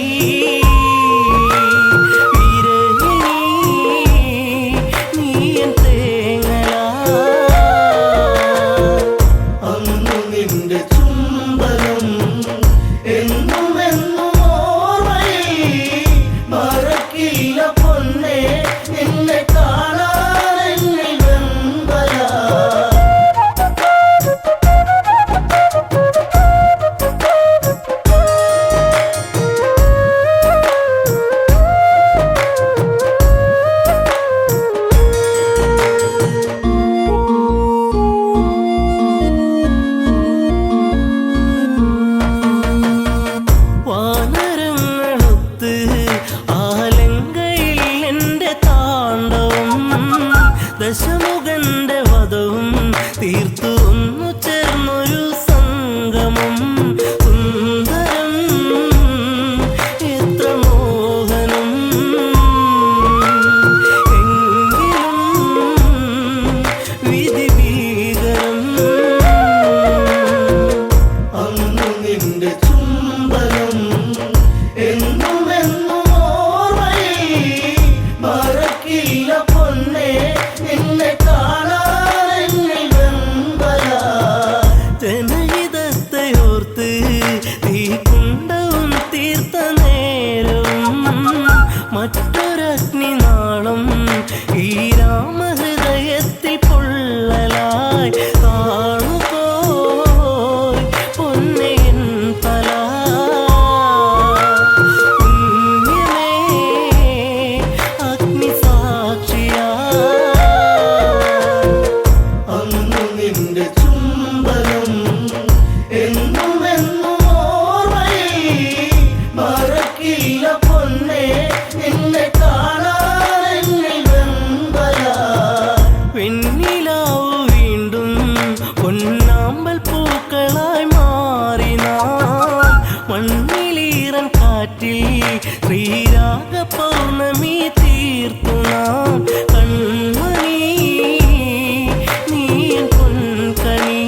S2: വിരഹിണി നീയൻ തേങ്ങലാ
S4: അന്നു നിന്റെ ചുംബനം എന്നും എന്നും ഓർമ്മയിൽ മറക്കില്ല പൊന്നേ നിന്നെ കാണാൻ വെമ്പലാ
S2: വാനരങ്ങളൊത്ത് ആലങ്കയിൽ എൻ്റെ താണ്ഡവം ദശമുഖന്റെ വധവും തീർത്തു ഒന്നു ചേർന്നൊരു സംഗമം സുന്ദരം എത്ര മോഹനം എങ്കിലും വിധി ഭീകരം
S4: അന്നു നിന്റെ ചുംബനം എന്നും എന്നും ഓർമ്മയിൽ മറക്കില്ല പൊന്നേ നിന്നെ കാണാൻ വെമ്പലാ
S2: ജനഹിതത്തെയോർത്ത് തീക്കുണ്ടവും തീർത്ത നേരവും മറ്റൊരഗ്നിനാളം ഈ രാമഹൃദയത്തിൽ പൊള്ളലായി കാണുപോയി പൊന്നയൻ തല പുണ്യമേ അഗ്നിസാക്ഷിയാ
S4: അന്നു നിന്റെ ചുംബനം എന്നും എന്നും ഓർമ്മയിൽ മറക്കില്ല പൊന്നേ നിന്നെ കാണാൻ വെമ്പലാ
S2: വെണ്ണിലാവു വീണ്ടും പൊന്നാമ്പൽ പൂക്കളായി മാറി നാം മണ്ണിലീറൻ കാറ്റിൽ ശ്രീരാഗ പൗർണമി തീർത്തു നാം കൺമണി നീ പൊൻകണി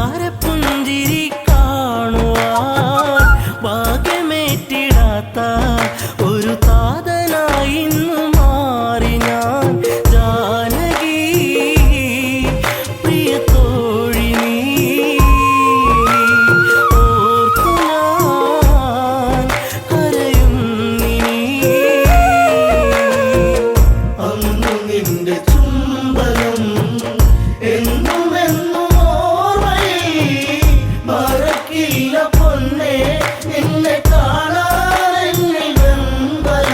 S2: ചാരപ്പുഞ്ചിരി കാണുവാൻ ഭാഗ്യമേറ്റിടാത്ത ഒരു താതനായി ഇന്നു മാറി ഞാൻ. ജാനകി പ്രിയ തോഴി നീ ഓർത്തു ഞാൻ കരയുന്നിനി.
S4: അന്നു നിന്റെ ചുംബനം എന്നും എന്നും ഓർമ്മയിൽ മറക്കില്ല പൊന്നേ നിന്നെ കാണാൻ എന്നിൽ വെമ്പല.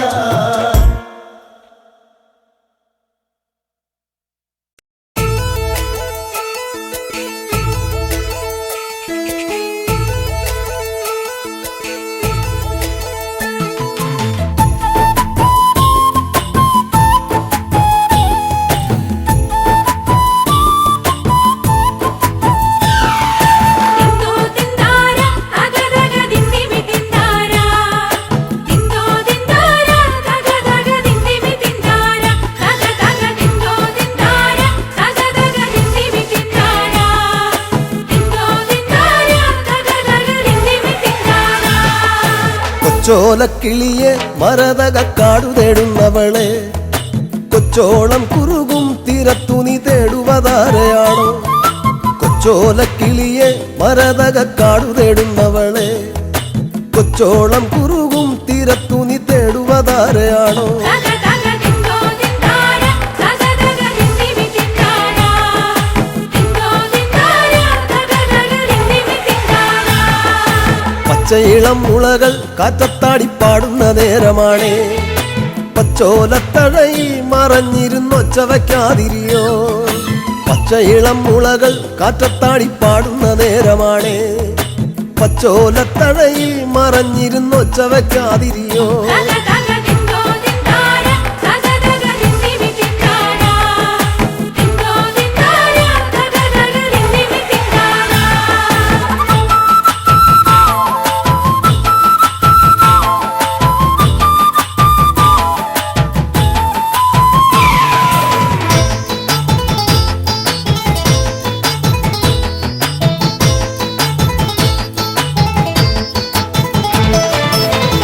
S6: തിന്തോ തിന്താര തഗതഗ ദിന്ദിമി തിന്താര തിന്തോ തിന്താര തഗതഗ ദിന്ദിമി തിന്താര തഗതഗ തിന്തോ തിന്താര തഗതഗ ദിന്ദിമി തിന്താര തിന്തോ തിന്താര തഗതഗ ദിന്ദിമി തിന്താര.
S5: കൊച്ചോലക്കിളിയെ മരതക കാടു തേടുന്നവളെ കൊച്ചോളം കുറുകും തീരത്തു നീ തേടുവതാരയാണോ? കൊച്ചോലക്കിളിയെ മരതക കാടു തേടുന്നവളെ കൊച്ചോളം കുറുകും തീരത്തു നീ തേടുവതാരയാണോ?
S6: തഗതഗ തിന്തോ തിന്താര തഗതഗ ദിന്ദിമി തിന്താര തിന്തോ തിന്താര തഗതഗ ദിന്ദിമി തിന്താര.
S5: പച്ചയിളം മുളകൾ കാറ്റത്താടി പാടുന്ന നേരമാണേ പച്ചോലത്തഴയിൽ മറഞ്ഞിരുന്നൊച്ച വയ്ക്കാതിരിയോ? പച്ചയിളം മുളകൾ കാറ്റത്താടി പാടുന്ന നേരമാണേ പച്ചോലത്തഴയിൽ മറഞ്ഞിരുന്നൊച്ച വയ്ക്കാതിരിയോ?
S6: തഗതഗ തിന്തോ തിന്താര തഗതഗ ദിന്ദിമി തിന്താര തിന്തോ തിന്താര തഗതഗ ദിന്ദിമി തിന്താര.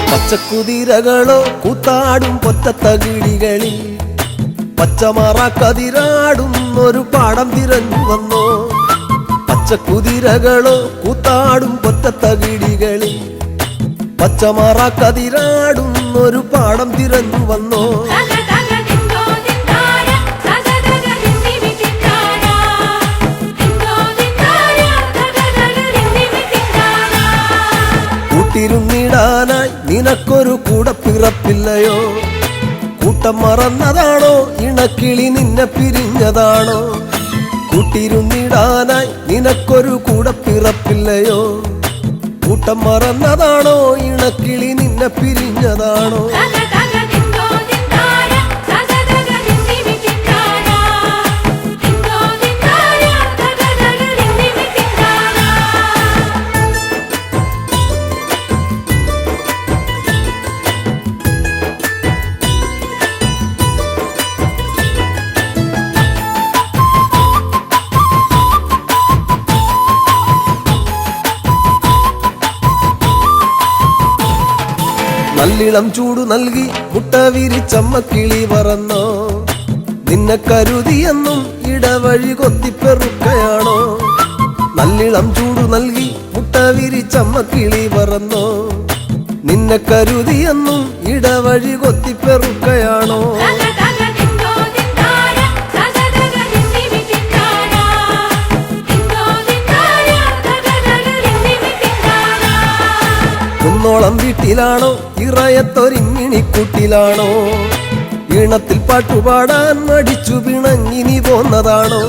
S5: പച്ചക്കുതിരകളോ കൂത്താടും പൊറ്റത്തകിടികളിൽ പച്ചമറ കതിരാടും ഒരു പാടം തിരഞ്ഞു വന്നോ? പച്ചക്കുതിരകളോ കൂത്താടും പൊറ്റത്തകിടികളിൽ പച്ചമറ കതിരാടും ഒരു പാടം തിരഞ്ഞു വന്നോ?
S6: തഗതഗ തിന്തോ തിന്താര തഗതഗ ദിന്ദിമി തിന്താര തിന്തോ തിന്താര തഗതഗ ദിന്ദിമി തിന്താര.
S5: കൂട്ടിരുന്നിടാനായി നിനക്കൊരു കൂടെ പിറപ്പില്ലയോ? കൂട്ടം മറന്നതാണോ ഇണക്കിളി നിന്നെ പിരിഞ്ഞതാണോ? കൂട്ടിരുന്നിടാനായി നിനക്കൊരു കൂടെ പിറപ്പില്ലയോ? കൂട്ടം മറന്നതാണോ ഇണക്കിളി നിന്നെ പിരിഞ്ഞതാണോ?
S6: തഗതഗ തിന്തോ തിന്താര തഗതഗ ദിന്ദിമി തിന്താര തിന്തോ തിന്താര തഗതഗ ദിന്ദിമി തിന്താര.
S5: നല്ലിളം ചൂടു നൽകി മുട്ട വിരിച്ചമ്മക്കിളി പറന്നോ? നിന്നെ കരുതിയെന്നും ഇടവഴി കൊത്തിപ്പെറുക്കയാണോ? നല്ലിളം ചൂടു നൽകി മുട്ട വിരിച്ചമ്മക്കിളി പറന്നോ? നിന്നെ കരുതിയെന്നും ഇടവഴി കൊത്തിപ്പെറുക്കയാണോ?
S6: തഗതഗ തിന്തോ തിന്താര തഗതഗ ദിന്ദിമി തിന്താര തിന്തോ തിന്താര തഗതഗ ദിന്ദിമി തിന്താര.
S5: കുന്നോളം വീട്ടിലാണോ ഇറയത്തൊരിങ്ങിണിക്കൂട്ടിലാണോ? ഈണത്തിൽ പാട്ടുപാടാൻ മടിച്ചു പിണങ്ങിനി പോന്നതാണോ?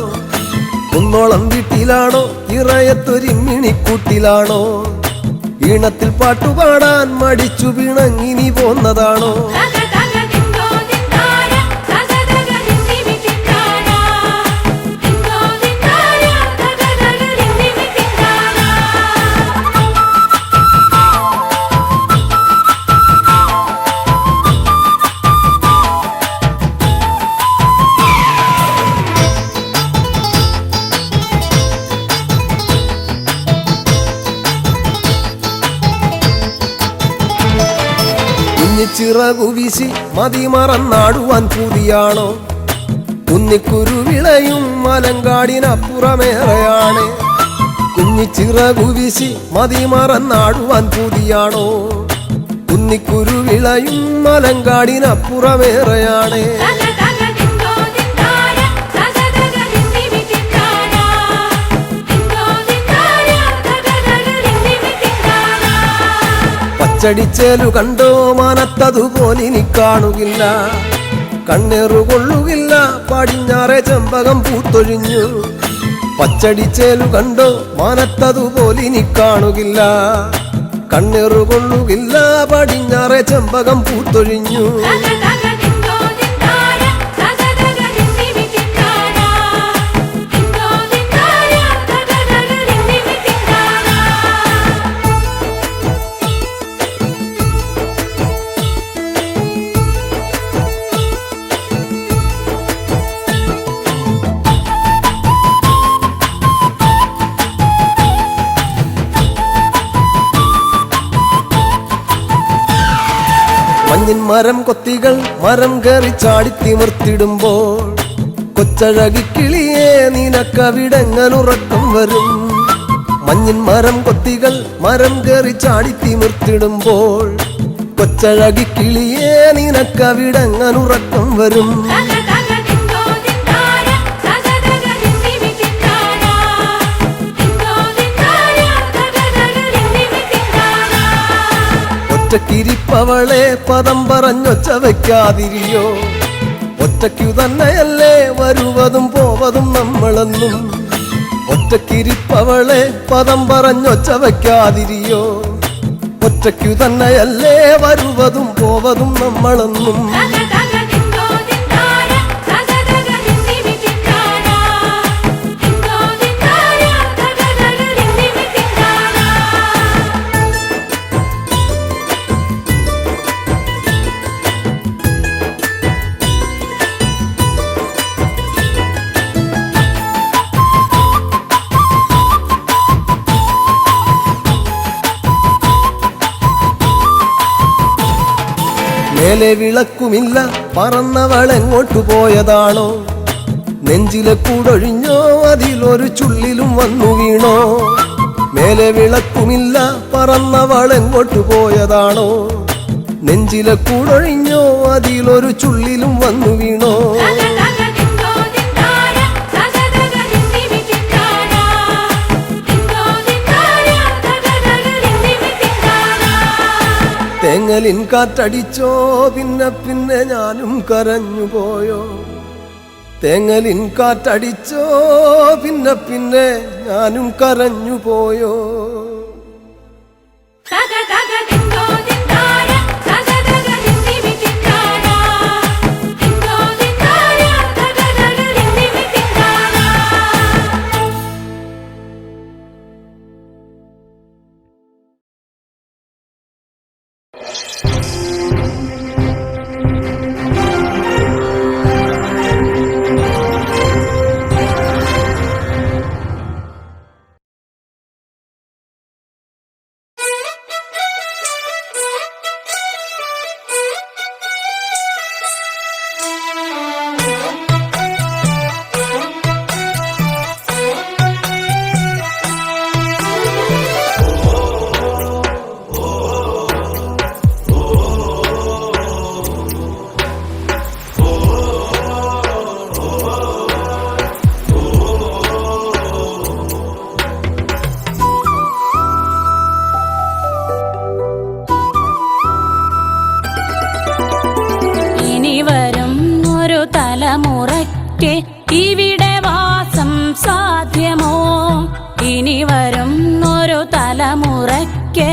S5: കുന്നോളം വീട്ടിലാണോ ഇറയത്തൊരിങ്ങിണിക്കൂട്ടിലാണോ? ഈണത്തിൽ പാട്ടുപാടാൻ മടിച്ചു പിണങ്ങിനി പോന്നതാണോ?
S6: തഗതഗ തിന്തോ തിന്താര തഗതഗ ദിന്ദിമി തിന്താര തിന്തോ തിന്താര തഗതഗ ദിന്ദിമി തിന്താര.
S5: കുഞ്ഞിച്ചിറകു വീശി മതി മറന്നാടുവാൻ പൂതിയാണോ? കുന്നിക്കുരുവിളയും മലങ്കാടിനപ്പുറമേറെയാണ്. കുഞ്ഞിച്ചിറകു വീശി മതി മറന്നാടുവാൻ പൂതിയാണോ? കുന്നിക്കുരുവിളയും മലങ്കാടിനപ്പുറമേറെയാണ്. പച്ചടിച്ചേലു കണ്ടോ മാനത്തതുപോലിനി കാണുകില്ല. കണ്ണേറുകൊള്ളുകില്ല പടിഞ്ഞാറെ ചെമ്പകം പൂത്തൊഴിഞ്ഞു. പച്ചടിച്ചേലു കണ്ടോ മാനത്തതുപോലിനി കാണുകില്ല. കണ്ണേറുകൊള്ളുകില്ല പടിഞ്ഞാറെ ചെമ്പകം പൂത്തൊഴിഞ്ഞു. മഞ്ഞിൻ മരം കൊത്തികൾ മരം കയറി ചാടിത്തിമിർത്തിടുമ്പോൾ കൊച്ചഴകിക്കിളിയെ നിനക്കവിടെങ്ങനുറക്കം വരും. മഞ്ഞിൻ മരം കൊത്തികൾ മരം കയറി ചാടിത്തിമിർത്തിടുമ്പോൾ കൊച്ചഴകിക്കിളിയെ നിനക്കവിടെങ്ങനുറക്കം വരും. ഒറ്റക്കിരിപ്പവളെ പദം പറഞ്ഞൊച്ച വയ്ക്കാതിരിയോ? ഒറ്റയ്ക്കു തന്നെയല്ലേ വരുവതും പോവതും നമ്മളെന്നും. ഒറ്റക്കിരിപ്പവളെ പദം പറഞ്ഞൊച്ച വയ്ക്കാതിരിയോ? ഒറ്റയ്ക്കു തന്നെയല്ലേ വരുവതും പോവതും നമ്മളെന്നും. മേലെ വിളക്കുമില്ല പറന്നവളെങ്ങോട്ടു പോയതാണോ? നെഞ്ചിലെ കൂടൊഴിഞ്ഞോ അതിലൊരു ചുള്ളിലും വന്നു വീണോ? മേലെ വിളക്കുമില്ല പറന്നവളെങ്ങോട്ടു പോയതാണോ? നെഞ്ചിലെ കൂടൊഴിഞ്ഞോ അതിലൊരു ചുള്ളിലും വന്നു വീണോ? തേങ്ങലിൻ കാറ്റടിച്ചോ പിന്നെ പിന്നെ ഞാനും കരഞ്ഞു പോയോ? തേങ്ങലിൻ കാറ്റടിച്ചോ പിന്നെ പിന്നെ ഞാനും കരഞ്ഞു പോയോ?
S7: തലമുറയ്ക്ക് ഇവിടെ വാസം സാധ്യമോ? ഇനി വരും ഒരു തലമുറയ്ക്ക്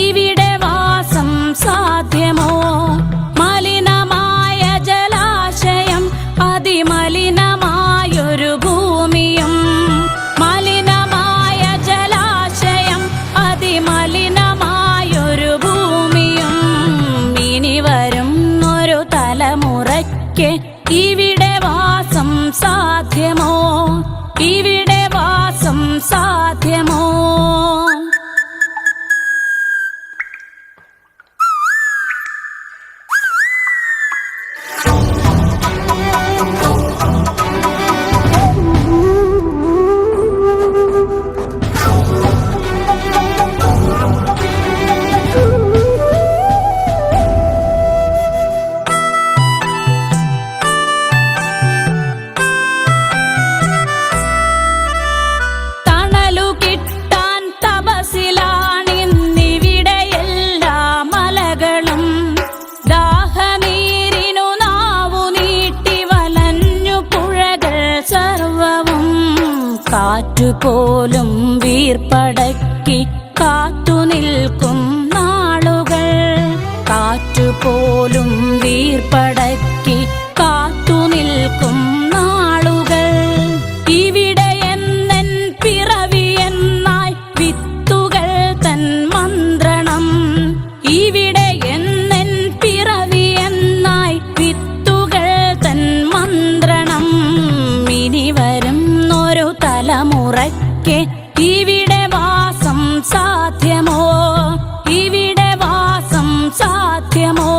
S7: ഇവിടെ വാസം സാധ്യമോ? മലിനമായ ജലാശയം അതിമലിനമായൊരു ഭൂമിയും, മലിനമായ ജലാശയം അതിമലിനമായൊരു ഭൂമിയും. ഇനി വരും ഒരു തലമുറയ്ക്ക് ഇവിടെ വാസം സാധ്യമോ? ഇവിടെ വാസം സാധ്യമോ? കാറ്റുപോലും വീർപ്പടക്കി കാത്തുനിൽക്കും നാളുകൾ, കാറ്റുപോലും വീർപ്പടക്കി കാത്തുനിൽക്കും നാളുകൾ. ഇവിടെ എന്നൻ പിറവിയെന്നായി വിത്തുകൾ തൻ മന്ത്രണം, ഇവിടെ എന്നൻ പിറവിയെന്നായി വിത്തുകൾ തൻ മന്ത്രണം. ഇനി വരുന്നൊരു തലമുറയ്ക്ക് ഇവിടെ വാസം സാധ്യമോ, ഇവിടെ വാസം സാധ്യമോ?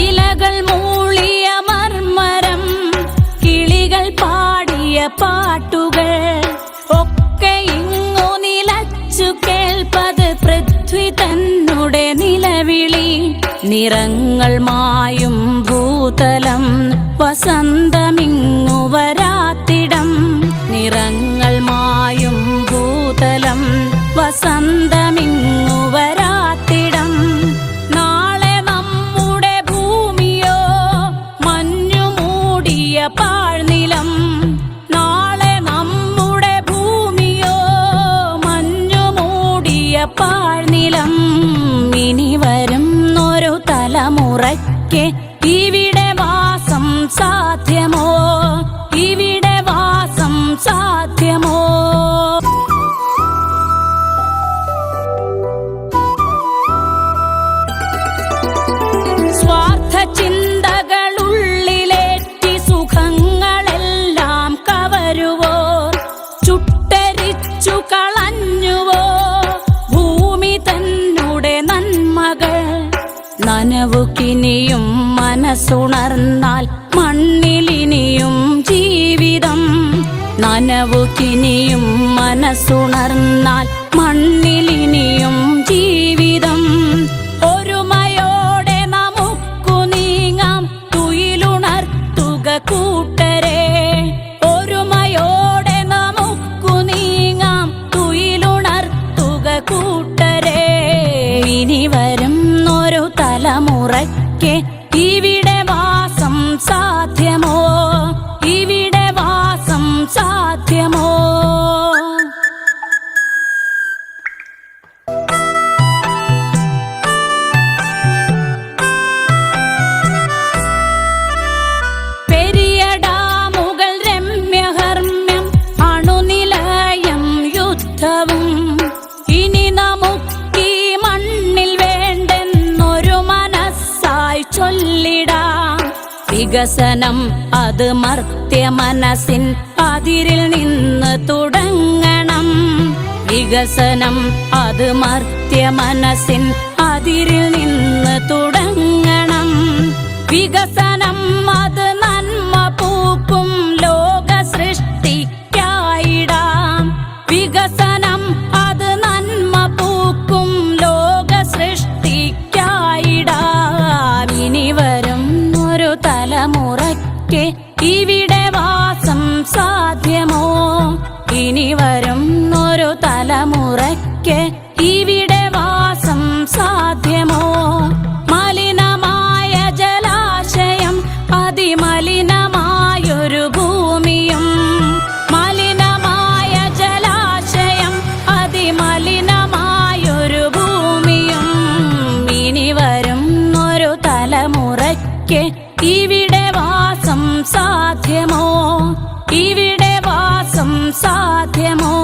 S7: ഇലകൾ മൂളിയ മർമരം, കിളികൾ പാടിയ പാട്ടുകൾ ഒക്കെ ഇങ്ങു നിലച്ചു കേൾപ്പത് പൃഥ്വി തന്നുടെ നിലവിളി. നിറങ്ങൾ മായും ഭൂതലം വസന്തമിങ്ങു വരാത്തിടം, നിറങ്ങൾ മായും ഭൂതലം വസന്തമിങ്ങു വരാത്തിടം. നാളെ നമ്മുടെ ഭൂമിയോ മഞ്ഞു മൂടിയ പാഴ്നിലം, നാളെ നമ്മുടെ ഭൂമിയോ മഞ്ഞു മൂടിയ പാഴ്നിലം. ഇനി വരുന്നൊരു തലമുറയ്ക്ക് ഇവിടെ വാസം സാധ്യമോ, ഇവിടെ വാസം സാധ്യമോ? സ്വാർത്ഥ ചിന്തകളുള്ളിലേറ്റി സുഖങ്ങളെല്ലാം കവരുവോ, ചുട്ടരിച്ചു കളഞ്ഞുവോ ഭൂമി തന്നുടെ നന്മകൾ. നനവുകിനിയും മനസ്സുണർന്നാൽ മണ്ണിലിനിയും ജീവിതം, നനവുകിനിയും മനസ്സുണർന്നാൽ മണ്ണിലിനിയും ജീവിതം. ഒരുമയോടെ നമുക്കു നീങ്ങാം തുയിലുണർത്തുക കൂട്ടരെ, ഒരുമയോടെ നമുക്കു നീങ്ങാം തുയിലുണർത്തുക കൂട്ടരെ. ഇനി വരുന്നൊരു തലമുറയ്ക്ക് ഇവിടെ വാസം സാധ്യമോ, ഇവിടെ വാസം സാധ്യമോ? പെരിയ ഡാമുകൾ രമ്യഹർമ്മ്യം അണുനിലയം യുദ്ധവും. ഇനി നമുക്കീ മണ്ണിൽ വേണ്ടെന്നൊരു മനസ്സായി ചൊല്ലിടാം. വികസനം അത് മർത്യ മനസ്സിൻ അതിരിൽ നിന്ന് തുടങ്ങണം, വികസനം അത് മർത്യ മനസ്സിൻ അതിരിൽ നിന്ന് തുടങ്ങണം. വികസനം അത് നന്മ പൂക്കും ലോക സൃഷ്ടിക്കായിടാം, വികസനം അത് നന്മ പൂക്കും ലോക സൃഷ്ടിക്കായിടാം. ഇനി വരുന്നൊരു തലമുറയ്ക്ക് ഇവിടെ വാസം സാധ്യമോ, ഇനി വരുന്നൊരു തലമുറയ്ക്ക് ഇവിടെ വാസം സാധ്യമോ? മലിനമായ ജലാശയം അതിമലിനമായൊരു ഭൂമിയും, മലിനമായ ജലാശയം അതിമലിനമായൊരു ഭൂമിയും. ഇനി വരുന്നൊരു തലമുറയ്ക്ക് ഇവിടെ വാസം സാധ്യമോ, ഇവിടെ വാസം സാധ്യമോ?